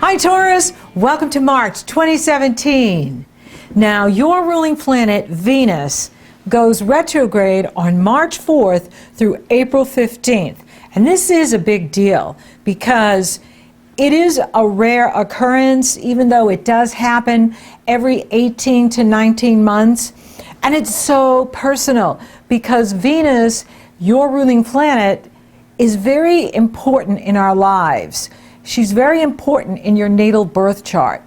Hi Taurus, welcome to March 2017. Now your ruling planet Venus goes retrograde on March 4th through April 15th. And this is a big deal because it is a rare occurrence, even though it does happen every 18 to 19 months. And it's so personal because Venus, your ruling planet, is very important in our lives. She's very important in your natal birth chart.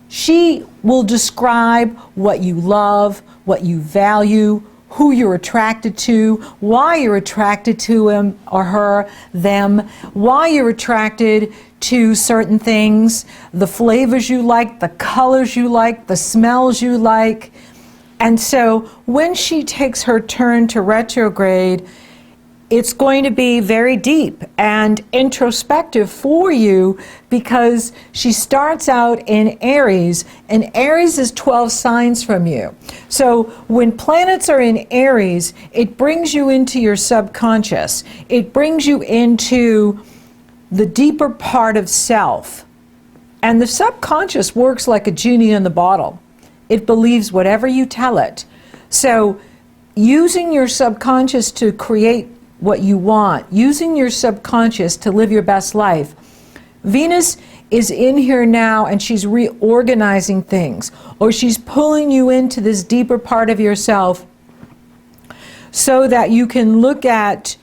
She will describe what you love, what you value, who you're attracted to, why you're attracted to him or her, them, why you're attracted to certain things, the flavors you like, the colors you like, the smells you like. And so when she takes her turn to retrograde, it's going to be very deep and introspective for you because she starts out in Aries, and Aries is 12 signs from you. So when planets are in Aries, it brings you into your subconscious. It brings you into the deeper part of self. And the subconscious works like a genie in the bottle. It believes whatever you tell it. So using your subconscious to create what you want, using your subconscious to live your best life. Venus is in here now and she's reorganizing things, or she's pulling you into this deeper part of yourself so that you can look at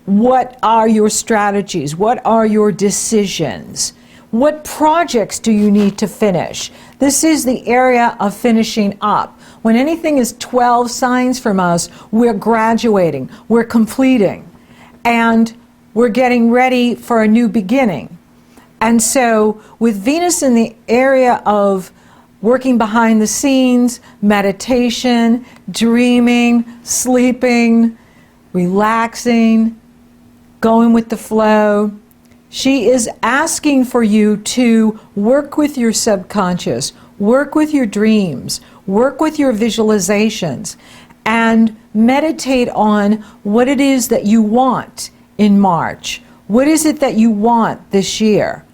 what are your strategies, what are your decisions, what projects do you need to finish. This is the area of finishing up. When anything is 12 signs from us, we're graduating, we're completing, and we're getting ready for a new beginning. And so with Venus in the area of working behind the scenes, meditation, dreaming, sleeping, relaxing, going with the flow, she is asking for you to work with your subconscious, work with your dreams, work with your visualizations, and meditate on what it is that you want in March. What is it that you want this year?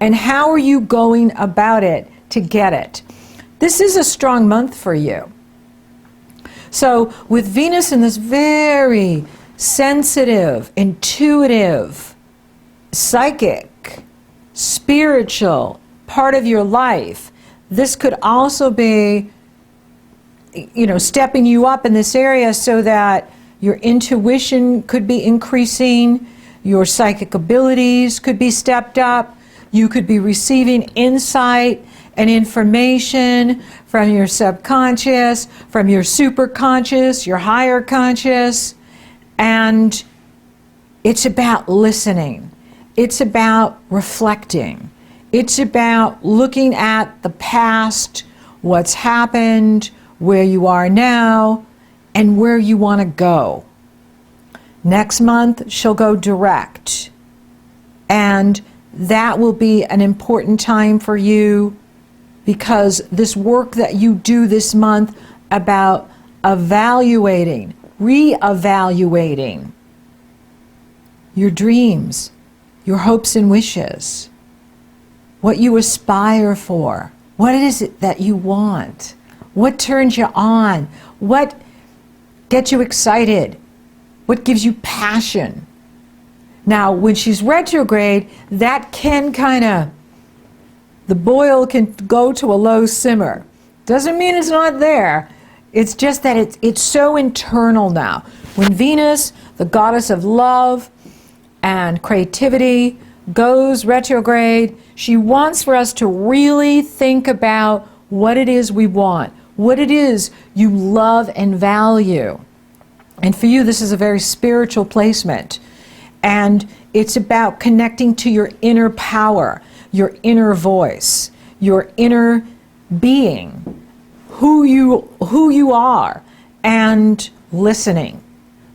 And how are you going about it to get it? This is a strong month for you. So with Venus in this very sensitive, intuitive, psychic, spiritual part of your life, this could also be, stepping you up in this area so that your intuition could be increasing, your psychic abilities could be stepped up, you could be receiving insight and information from your subconscious, from your superconscious, your higher conscious, and it's about listening. It's about reflecting. It's about looking at the past, what's happened, where you are now, and where you want to go. Next month, she'll go direct. And that will be an important time for you because this work that you do this month about evaluating, reevaluating your dreams, your hopes and wishes, what you aspire for, what is it that you want, what turns you on, what gets you excited, what gives you passion. Now, when she's retrograde, that can the boil can go to a low simmer. Doesn't mean it's not there. It's just that it's so internal now. When Venus, the goddess of love and creativity, goes retrograde, she wants for us to really think about what it is we want, what it is you love and value. And for you, this is a very spiritual placement. And it's about connecting to your inner power, your inner voice, your inner being, who you are, and listening.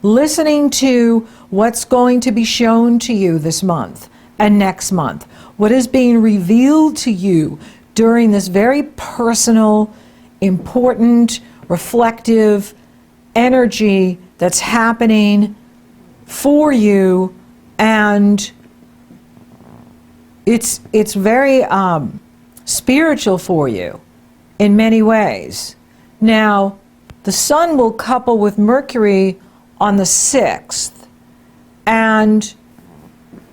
Listening to what's going to be shown to you this month and next month. What is being revealed to you during this very personal, important, reflective energy that's happening for you and it's very spiritual for you in many ways. Now, the sun will couple with Mercury on the 6th, and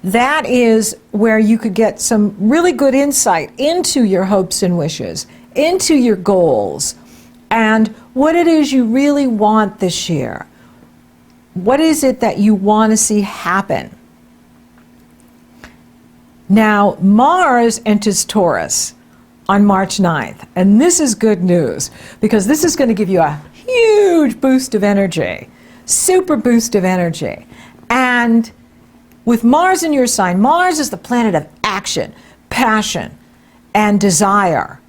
that is where you could get some really good insight into your hopes and wishes, into your goals, and what it is you really want this year. What is it that you want to see happen? Now, Mars enters Taurus on March 9th, and this is good news because this is going to give you a huge boost of energy, super boost of energy. And with Mars in your sign, Mars is the planet of action, passion, and desire.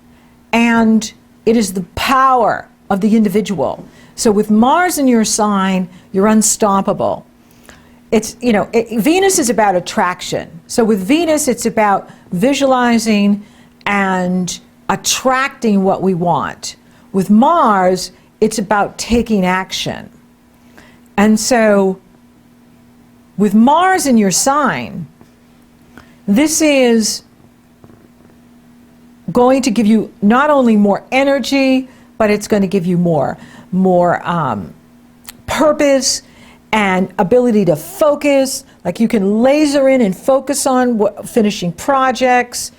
And it is the power of the individual. So with Mars in your sign, you're unstoppable. It's, Venus is about attraction. So with Venus, it's about visualizing and attracting what we want. With Mars, it's about taking action. And so with Mars in your sign, this is going to give you not only more energy, but it's going to give you more purpose and ability to focus. Like you can laser in and focus on finishing projects,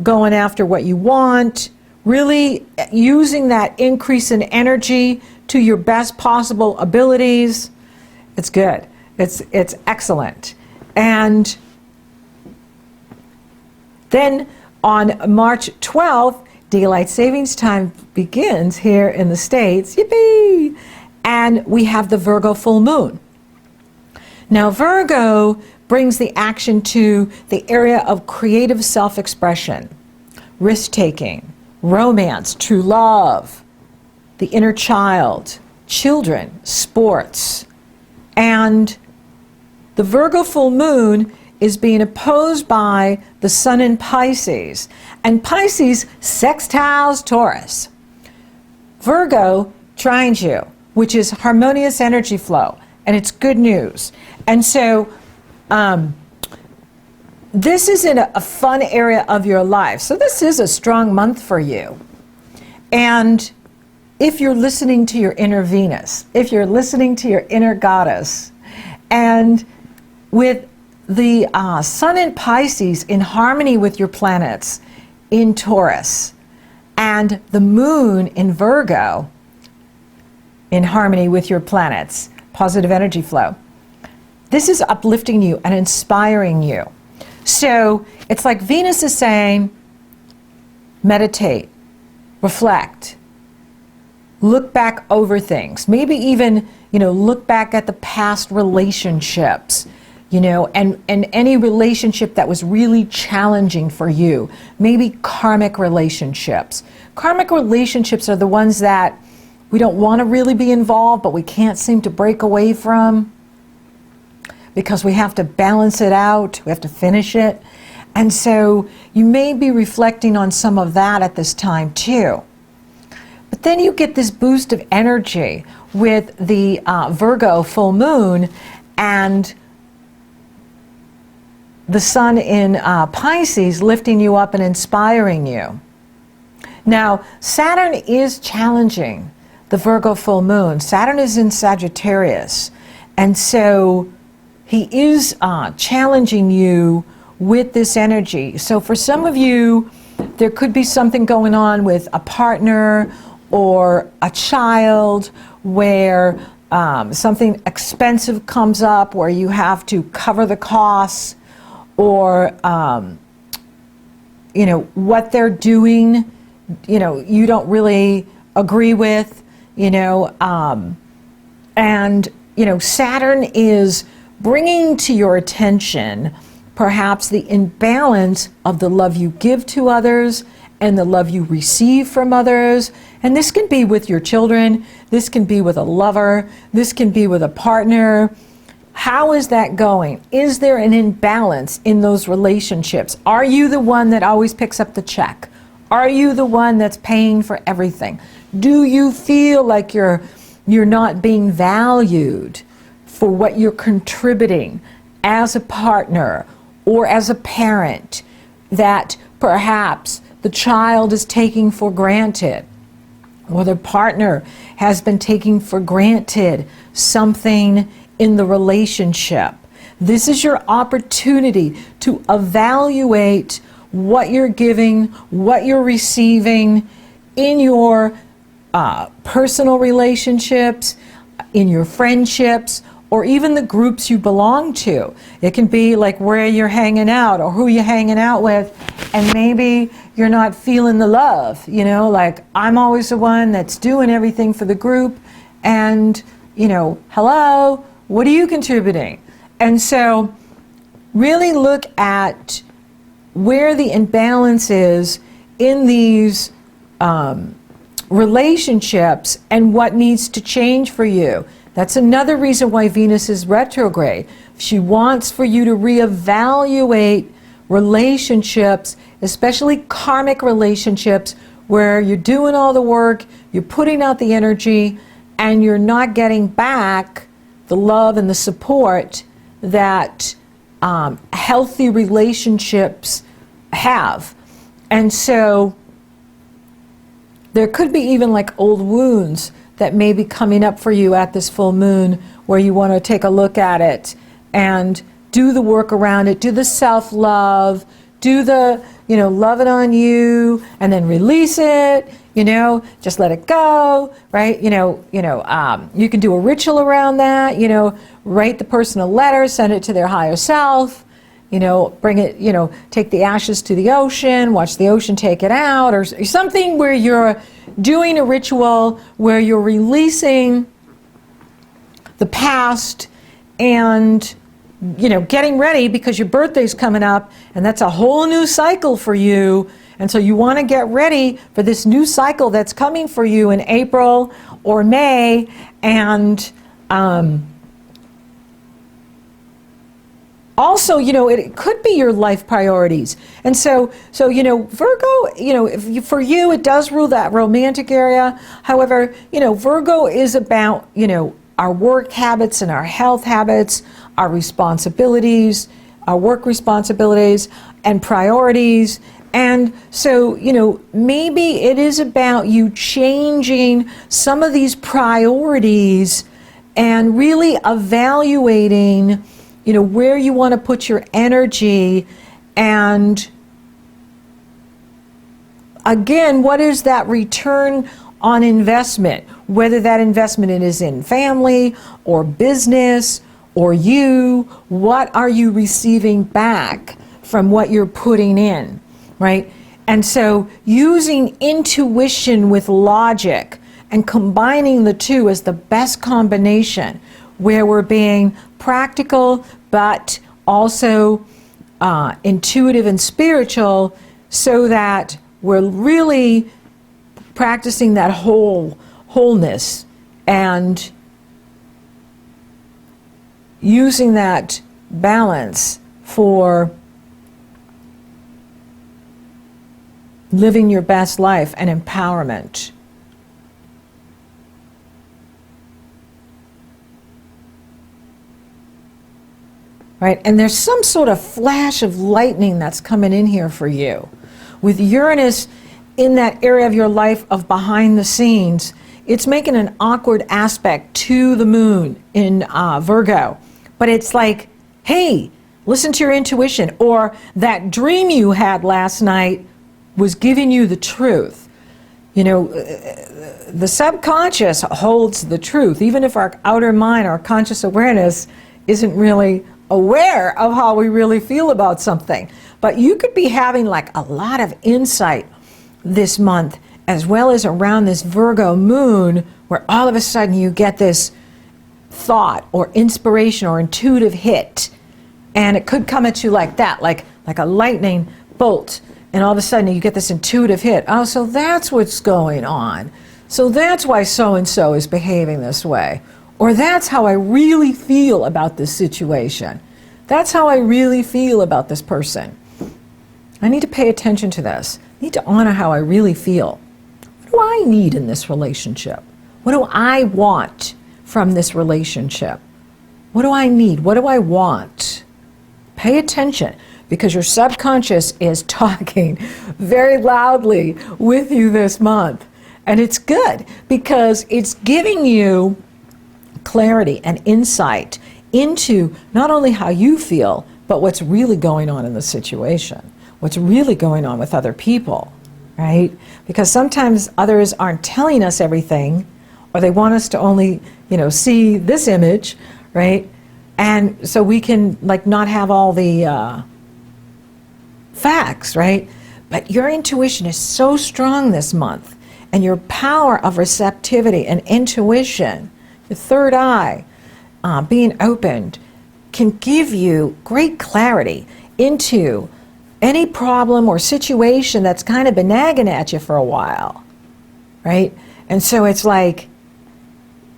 going after what you want, really using that increase in energy to your best possible abilities. It's good. It's excellent. And then on March 12th, daylight savings time begins here in the States. Yippee! And we have the Virgo full moon. Now, Virgo brings the action to the area of creative self-expression, risk-taking, romance, true love, the inner child, children, sports. And the Virgo full moon is being opposed by the sun in Pisces. And Pisces sextiles Taurus. Virgo trines you, which is harmonious energy flow, and it's good news. And so this is in a fun area of your life. So this is a strong month for you. And if you're listening to your inner Venus, if you're listening to your inner goddess, and with the sun in Pisces in harmony with your planets in Taurus, and the moon in Virgo in harmony with your planets, positive energy flow, this is uplifting you and inspiring you. So it's like Venus is saying, meditate, reflect, look back over things, maybe even, look back at the past relationships, and any relationship that was really challenging for you, maybe karmic relationships. Karmic relationships are the ones that we don't want to really be involved, but we can't seem to break away from because we have to balance it out, we have to finish it. And so you may be reflecting on some of that at this time too. But then you get this boost of energy with the Virgo full moon and the sun in Pisces lifting you up and inspiring you. Now, Saturn is challenging the Virgo full moon. Saturn is in Sagittarius, and so he is challenging you with this energy. So for some of you, there could be something going on with a partner or a child where something expensive comes up where you have to cover the costs, or what they're doing, you don't really agree with, and Saturn is bringing to your attention perhaps the imbalance of the love you give to others and the love you receive from others. And this can be with your children, this can be with a lover, this can be with a partner. How is that going? Is there an imbalance in those relationships? Are you the one that always picks up the check? Are you the one that's paying for everything? Do you feel like you're not being valued for what you're contributing as a partner or as a parent? that perhaps the child is taking for granted, or the partner has been taking for granted something in the relationship. This is your opportunity to evaluate what you're giving, what you're receiving in your personal relationships, in your friendships, or even the groups you belong to. It can be like where you're hanging out or who you're hanging out with, and maybe you're not feeling the love, you know, like I'm always the one that's doing everything for the group, and, you know, hello, what are you contributing? And so really look at where the imbalance is in these relationships and what needs to change for you. That's another reason why Venus is retrograde. She wants for you to reevaluate relationships, especially karmic relationships, where you're doing all the work, you're putting out the energy, and you're not getting back the love and the support that healthy relationships have. And so there could be even like old wounds that may be coming up for you at this full moon, where you want to take a look at it and do the work around it, do the self-love, do the, you know, love it on you, and then release it, you know, just let it go, right? You can do a ritual around that, you know, write the person a letter, send it to their higher self, you know, bring it, you know, take the ashes to the ocean, watch the ocean take it out, or something where you're doing a ritual where you're releasing the past and, you know, getting ready because your birthday's coming up, and that's a whole new cycle for you. And so you want to get ready for this new cycle that's coming for you in April or May, and also, you know, it could be your life priorities. And so you know, Virgo, you know, for you, it does rule that romantic area. However, you know, Virgo is about, you know, our work habits and our health habits, our responsibilities, our work responsibilities and priorities. And so, you know, maybe it is about you changing some of these priorities and really evaluating, you know, where you want to put your energy, and again, what is that return on investment? Whether that investment is in family or business or you, what are you receiving back from what you're putting in, right? And so using intuition with logic and combining the two is the best combination, where we're being practical but also intuitive and spiritual, so that we're really practicing that wholeness and using that balance for living your best life and empowerment. Right? And there's some sort of flash of lightning that's coming in here for you. With Uranus in that area of your life of behind the scenes, it's making an awkward aspect to the moon in Virgo. But it's like, hey, listen to your intuition, or that dream you had last night was giving you the truth. You know, the subconscious holds the truth, even if our outer mind, our conscious awareness, isn't really aware of how we really feel about something. But you could be having like a lot of insight this month, as well as around this Virgo moon, where all of a sudden you get this thought or inspiration or intuitive hit, and it could come at you like that, like a lightning bolt, and all of a sudden you get this intuitive hit. Oh, so that's what's going on. So that's why so-and-so is behaving this way. Or that's how I really feel about this situation. That's how I really feel about this person. I need to pay attention to this. I need to honor how I really feel. What do I need in this relationship? What do I want from this relationship? What do I need? What do I want? Pay attention. because your subconscious is talking very loudly with you this month. And it's good because it's giving you clarity and insight into not only how you feel, but what's really going on in the situation, what's really going on with other people, right? Because sometimes others aren't telling us everything, or they want us to only, see this image, right? And so we can not have all the facts, right? But your intuition is so strong this month, and your power of receptivity and intuition, the third eye being opened, can give you great clarity into any problem or situation that's kind of been nagging at you for a while, right? And so it's like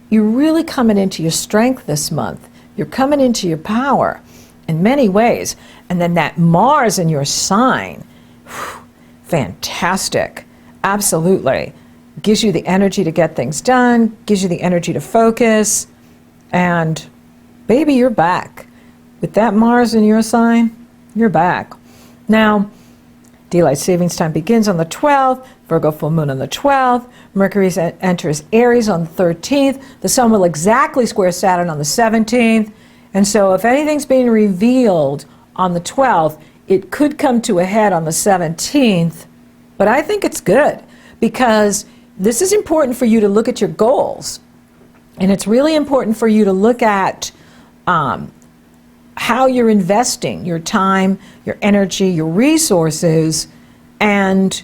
you're really coming into your strength this month. You're coming into your power in many ways. And then that Mars in your sign, fantastic, absolutely. Gives you the energy to get things done, gives you the energy to focus, and baby, you're back. With that Mars in your sign, you're back. Now, daylight savings time begins on the 12th, Virgo full moon on the 12th, Mercury enters Aries on the 13th, the sun will exactly square Saturn on the 17th, and so if anything's being revealed on the 12th, it could come to a head on the 17th, but I think it's good because this is important for you to look at your goals, and it's really important for you to look at how you're investing your time, your energy, your resources, and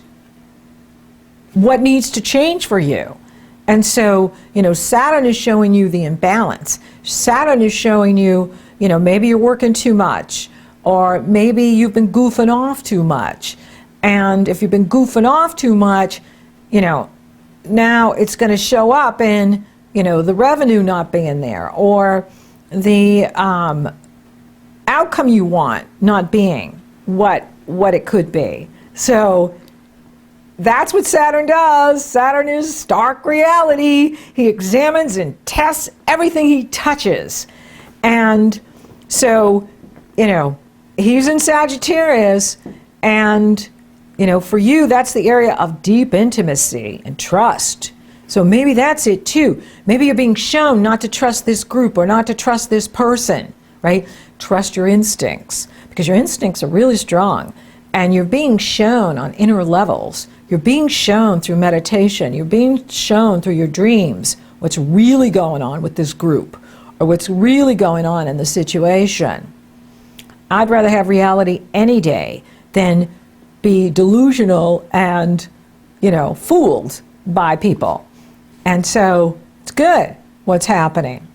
what needs to change for you. And so, Saturn is showing you the imbalance. Saturn is showing you, maybe you're working too much, or maybe you've been goofing off too much. And if you've been goofing off too much, now it's going to show up in, the revenue not being there, or the outcome you want not being what it could be. So that's what Saturn does. Saturn is stark reality. He examines and tests everything he touches. And so, he's in Sagittarius, and, for you, that's the area of deep intimacy and trust. So maybe that's it too. Maybe you're being shown not to trust this group or not to trust this person, right? Trust your instincts, because your instincts are really strong, and you're being shown on inner levels. You're being shown through meditation. You're being shown through your dreams what's really going on with this group, or what's really going on in the situation. I'd rather have reality any day than be delusional and, fooled by people. And so it's good what's happening.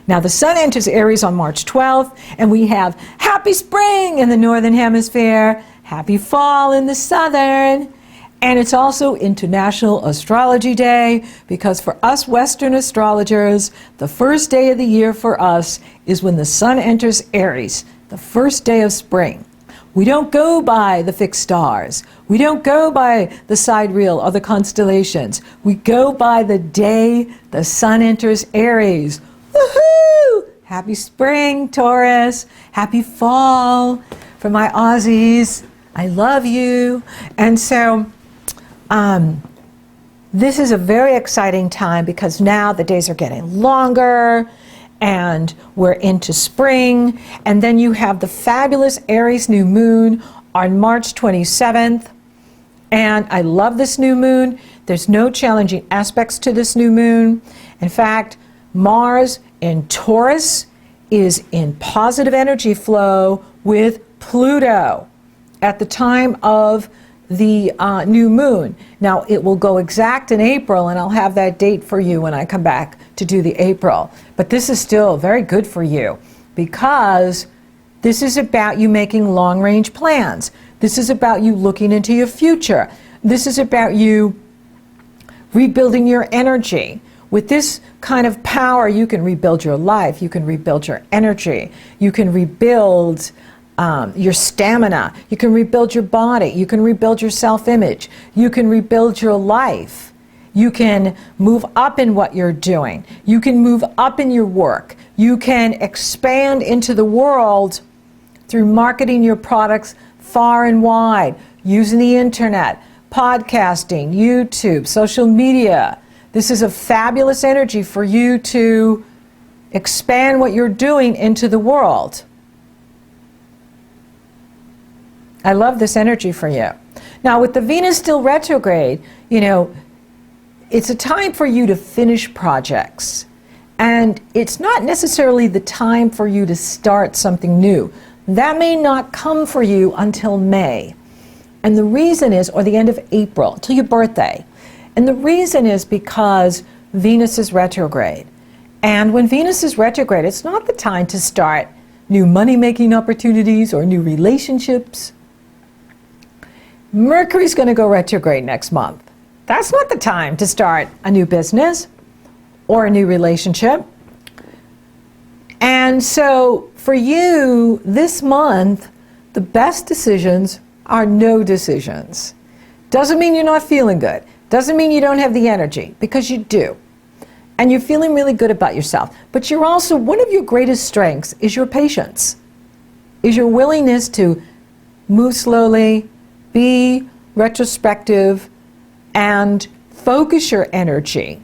Now the sun enters Aries on March 12th, and we have happy spring in the northern hemisphere, happy fall in the southern, and it's also International Astrology Day, because for us Western astrologers, the first day of the year for us is when the sun enters Aries, the first day of spring. We don't go by the fixed stars. We don't go by the sidereal or the constellations. We go by the day the sun enters Aries. Woohoo! Happy spring, Taurus. Happy fall for my Aussies. I love you. And so this is a very exciting time, because now the days are getting longer and we're into spring. And then you have the fabulous Aries new moon on March 27th. And I love this new moon. There's no challenging aspects to this new moon. In fact, Mars in Taurus is in positive energy flow with Pluto at the time of the new moon. Now, it will go exact in April, and I'll have that date for you when I come back to do the April. But this is still very good for you, because this is about you making long-range plans. This is about you looking into your future. This is about you rebuilding your energy. With this kind of power, you can rebuild your life, you can rebuild your energy, you can rebuild your stamina, you can rebuild your body, you can rebuild your self-image, you can rebuild your life, you can move up in what you're doing, you can move up in your work, you can expand into the world through marketing your products far and wide, using the internet, podcasting, YouTube, social media. This is a fabulous energy for you to expand what you're doing into the world. I love this energy for you. Now, with the Venus still retrograde, it's a time for you to finish projects. And it's not necessarily the time for you to start something new. That may not come for you until May. And the reason is, or the end of April, till your birthday. And the reason is because Venus is retrograde. And when Venus is retrograde, it's not the time to start new money-making opportunities or new relationships. Mercury's going to go retrograde next month. That's not the time to start a new business or a new relationship. And so for you, this month, the best decisions are no decisions. Doesn't mean you're not feeling good. Doesn't mean you don't have the energy, because you do. And you're feeling really good about yourself. But you're also, one of your greatest strengths is your patience, is your willingness to move slowly, be retrospective, and focus your energy.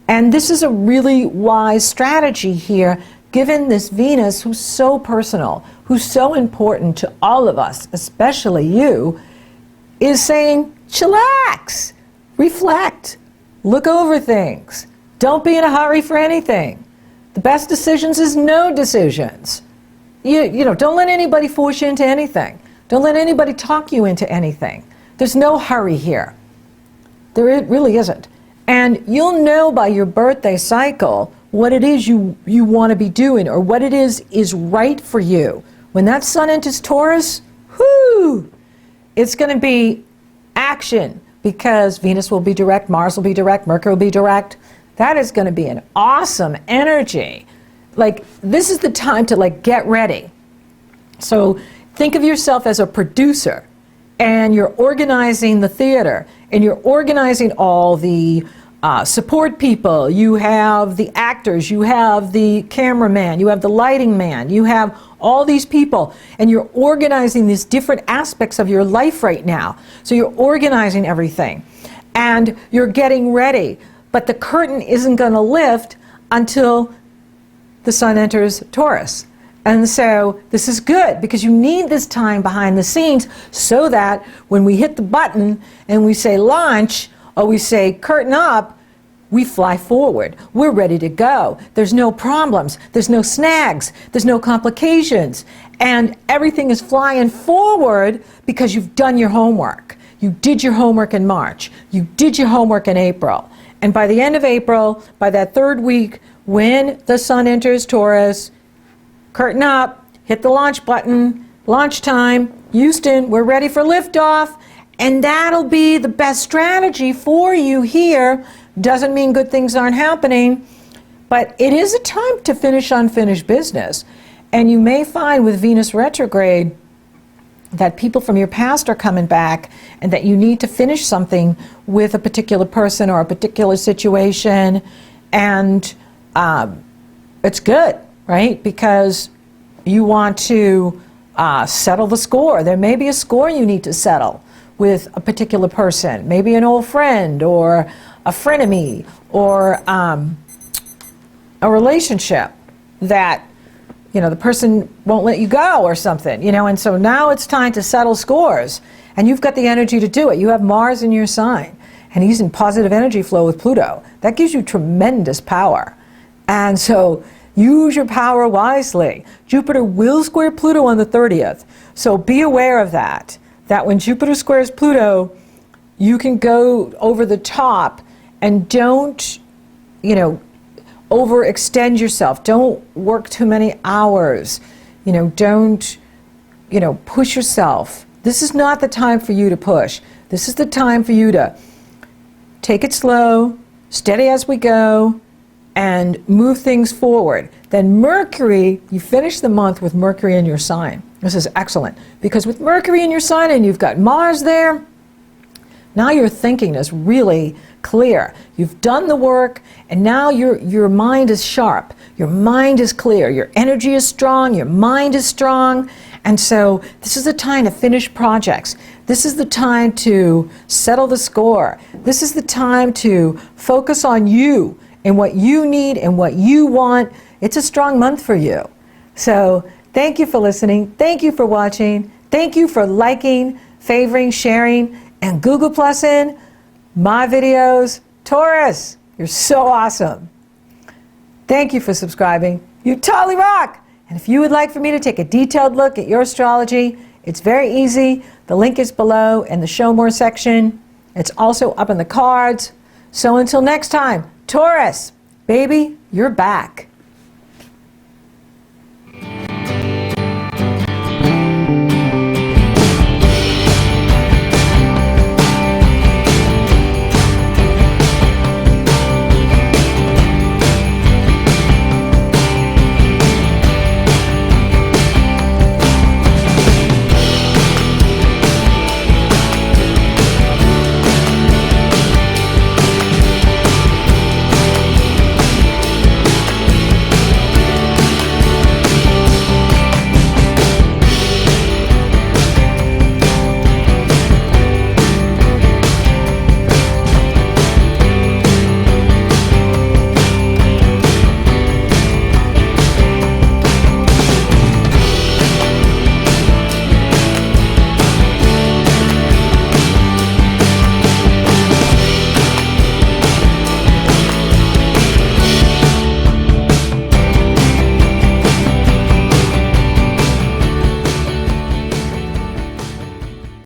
And this is a really wise strategy here, given this Venus who's so personal, who's so important to all of us, especially you, is saying, chillax, reflect, look over things. Don't be in a hurry for anything. The best decisions is no decisions. Don't let anybody force you into anything. Don't let anybody talk you into anything. There's no hurry here. There really isn't. And you'll know by your birthday cycle what it is you want to be doing, or what it is right for you. When that sun enters Taurus, it's going to be action, because Venus will be direct, Mars will be direct, Mercury will be direct. That is going to be an awesome energy. Like, this is the time to get ready. So think of yourself as a producer, and you're organizing the theater, and you're organizing all the support people. You have the actors, you have the cameraman, you have the lighting man, you have all these people, and you're organizing these different aspects of your life right now. So you're organizing everything, and you're getting ready. But the curtain isn't going to lift until the sun enters Taurus. And so this is good, because you need this time behind the scenes, so that when we hit the button and we say launch, or we say curtain up, we fly forward. We're ready to go. There's no problems. There's no snags. There's no complications. And everything is flying forward because you've done your homework. You did your homework in March. You did your homework in April. And by the end of April, by that third week, when the sun enters Taurus, curtain up, hit the launch button, launch time, Houston, we're ready for liftoff. And that'll be the best strategy for you here. Doesn't mean good things aren't happening, but it is a time to finish unfinished business. And you may find with Venus retrograde that people from your past are coming back, and that you need to finish something with a particular person or a particular situation. And it's good, right? Because you want to settle the score. There may be a score you need to settle with a particular person, maybe an old friend or a frenemy, or a relationship that the person won't let you go or something, and so now it's time to settle scores, and you've got the energy to do it. You have Mars in your sign, and he's in positive energy flow with Pluto. That gives you tremendous power, and so use your power wisely. Jupiter will square Pluto on the 30th, so be aware of that when Jupiter squares Pluto, you can go over the top, and don't, overextend yourself. Don't work too many hours. Don't, push yourself. This is not the time for you to push. This is the time for you to take it slow, steady as we go, and move things forward. Then Mercury, you finish the month with Mercury in your sign. This is excellent, because with Mercury in your sign and you've got Mars there, now your thinking is really clear. You've done the work, and now your mind is sharp. Your mind is clear. Your energy is strong. Your mind is strong. And so this is the time to finish projects. This is the time to settle the score. This is the time to focus on you and what you need and what you want. It's a strong month for you. So thank you for listening. Thank you for watching. Thank you for liking, favoring, sharing, and Google Plussing my videos. Taurus, you're so awesome. Thank you for subscribing. You totally rock. And if you would like for me to take a detailed look at your astrology, it's very easy. The link is below in the Show More section. It's also up in the cards. So until next time, Taurus, baby, you're back.